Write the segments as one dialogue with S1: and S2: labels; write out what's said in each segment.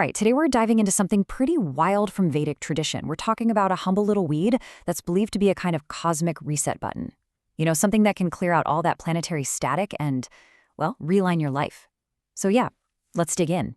S1: right, today we're diving into something pretty wild from Vedic tradition. We're talking about a humble little weed that's believed to be a kind of cosmic reset button. You know, something that can clear out all that planetary static and, well, realign your life. So yeah, let's dig in.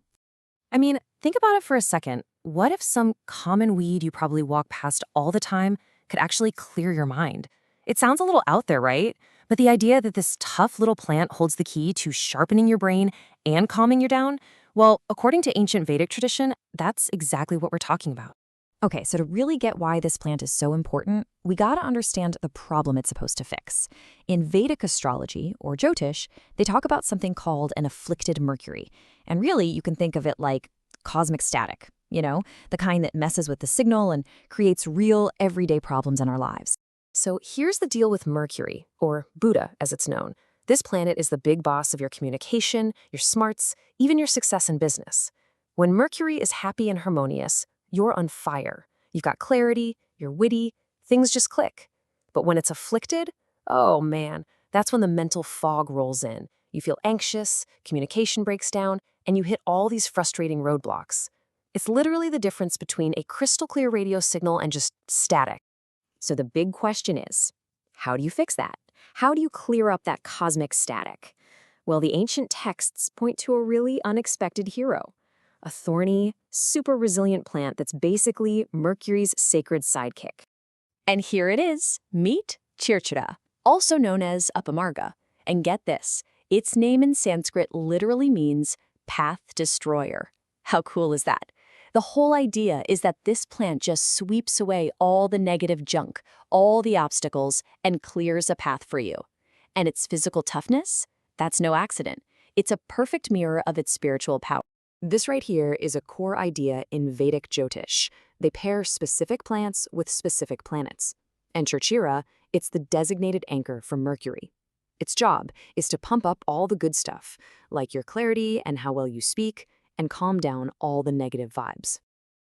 S2: I mean, think about it for a second. What if some common weed you probably walk past all the time could actually clear your mind? It sounds a little out there, right? But the idea that this tough little plant holds the key to sharpening your brain and calming you down, well, according to ancient Vedic tradition, that's exactly what we're talking about.
S1: Okay, so to really get why this plant is so important, we gotta understand the problem it's supposed to fix. In Vedic astrology, or Jyotish, they talk about something called an afflicted Mercury. And really, you can think of it like cosmic static, you know, the kind that messes with the signal and creates real, everyday problems in our lives.
S2: So here's the deal with Mercury, or Buddha as it's known. This planet is the big boss of your communication, your smarts, even your success in business. When Mercury is happy and harmonious, you're on fire. You've got clarity, you're witty, things just click. But when it's afflicted, oh man, that's when the mental fog rolls in. You feel anxious, communication breaks down, and you hit all these frustrating roadblocks. It's literally the difference between a crystal clear radio signal and just static.
S1: So the big question is, how do you fix that? How do you clear up that cosmic static? Well, the ancient texts point to a really unexpected hero. A thorny, super resilient plant that's basically Mercury's sacred sidekick. And here it is. Meet Chirchira, also known as Apamarg. And get this, its name in Sanskrit literally means path destroyer. How cool is that? The whole idea is that this plant just sweeps away all the negative junk, all the obstacles, and clears a path for you. And its physical toughness? That's no accident. It's a perfect mirror of its spiritual power. This right here is a core idea in Vedic Jyotish. They pair specific plants with specific planets. And Chirchira, it's the designated anchor for Mercury. Its job is to pump up all the good stuff, like your clarity and how well you speak, and calm down all the negative vibes.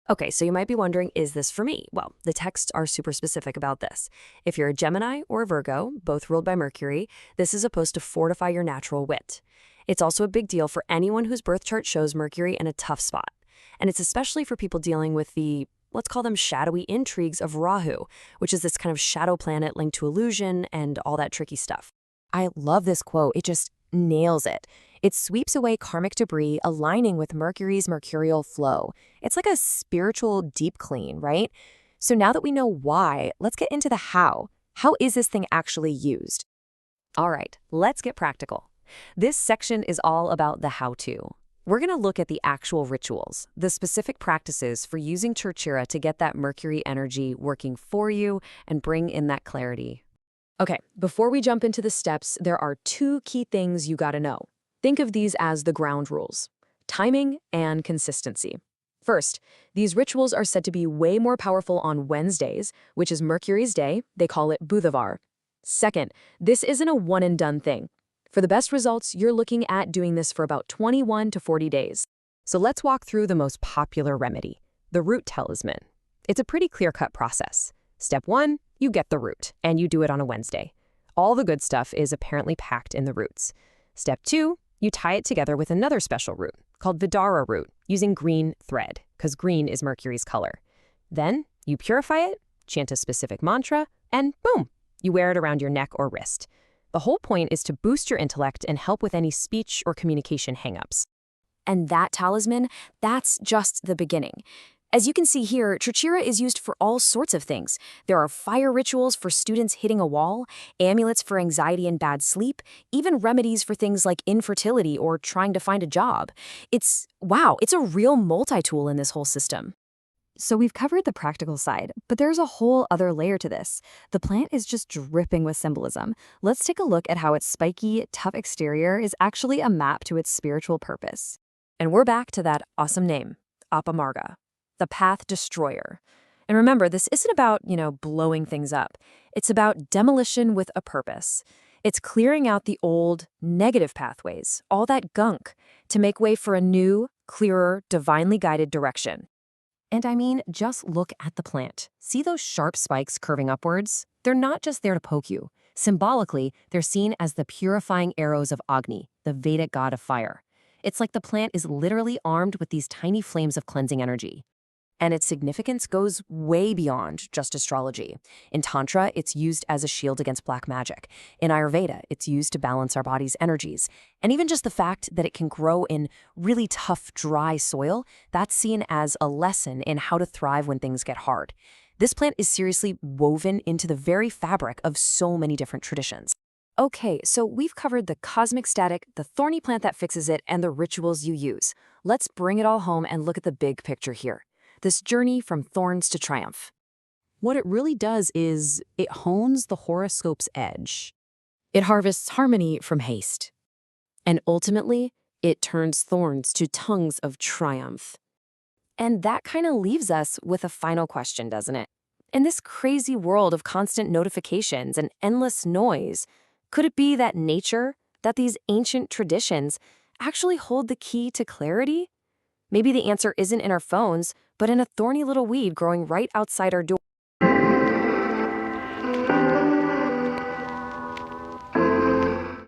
S1: Okay, so you might be wondering, is this for me? Well, the texts are super specific about this. If you're a Gemini or a Virgo, both ruled by Mercury, this is supposed to fortify your natural wit. It's also a big deal for anyone whose birth chart shows Mercury in a tough spot. And it's especially for people dealing with the, let's call them shadowy intrigues of Rahu, which is this kind of shadow planet linked to illusion and all that tricky stuff. I love this quote. It just nails it. It sweeps away karmic debris, aligning with Mercury's mercurial flow. It's like a spiritual deep clean, right? So now that we know why, let's get into the how. How is this thing actually used? All right, let's get practical. This section is all about the how-to. We're going to look at the actual rituals, the specific practices for using Chirchira to get that Mercury energy working for you and bring in that clarity. Okay, before we jump into the steps, there are two key things you got to know. Think of these as the ground rules: timing and consistency. First, these rituals are said to be way more powerful on Wednesdays, which is Mercury's day. They call it Budhavar. Second, this isn't a one-and-done thing. For the best results, you're looking at doing this for about 21 to 40 days. So let's walk through the most popular remedy, the root talisman. It's a pretty clear-cut process. Step 1, you get the root, and you do it on a Wednesday. All the good stuff is apparently packed in the roots. Step 2, you tie it together with another special root, called Vidara root, using green thread, because green is Mercury's color. Then, you purify it, chant a specific mantra, and boom, you wear it around your neck or wrist. The whole point is to boost your intellect and help with any speech or communication hangups. And that talisman, that's just the beginning. As you can see here, Chirchira is used for all sorts of things. There are fire rituals for students hitting a wall, amulets for anxiety and bad sleep, even remedies for things like infertility or trying to find a job. It's a real multi-tool in this whole system. So we've covered the practical side, but there's a whole other layer to this. The plant is just dripping with symbolism. Let's take a look at how its spiky, tough exterior is actually a map to its spiritual purpose. And we're back to that awesome name, Apamarg, the path destroyer. And remember, this isn't about, blowing things up. It's about demolition with a purpose. It's clearing out the old, negative pathways, all that gunk, to make way for a new, clearer, divinely guided direction. And I mean, just look at the plant. See those sharp spikes curving upwards? They're not just there to poke you. Symbolically, they're seen as the purifying arrows of Agni, the Vedic god of fire.
S2: It's like the plant is literally armed with these tiny flames of cleansing energy. And its significance goes way beyond just astrology. In Tantra, it's used as a shield against black magic. In Ayurveda, it's used to balance our body's energies. And even just the fact that it can grow in really tough, dry soil, that's seen as a lesson in how to thrive when things get hard. This plant is seriously woven into the very fabric of so many different traditions. Okay, so we've covered the cosmic static, the thorny plant that fixes it, and the rituals you use. Let's bring it all home and look at the big picture here. This journey from thorns to triumph.
S3: What it really does is it hones the horoscope's edge.
S1: It harvests harmony from haste.
S2: And ultimately, it turns thorns to tongues of triumph. And that kind of leaves us with a final question, doesn't it? In this crazy world of constant notifications and endless noise, could it be that nature, that these ancient traditions, actually hold the key to clarity? Maybe the answer isn't in our phones, but in a thorny little weed growing right outside our door.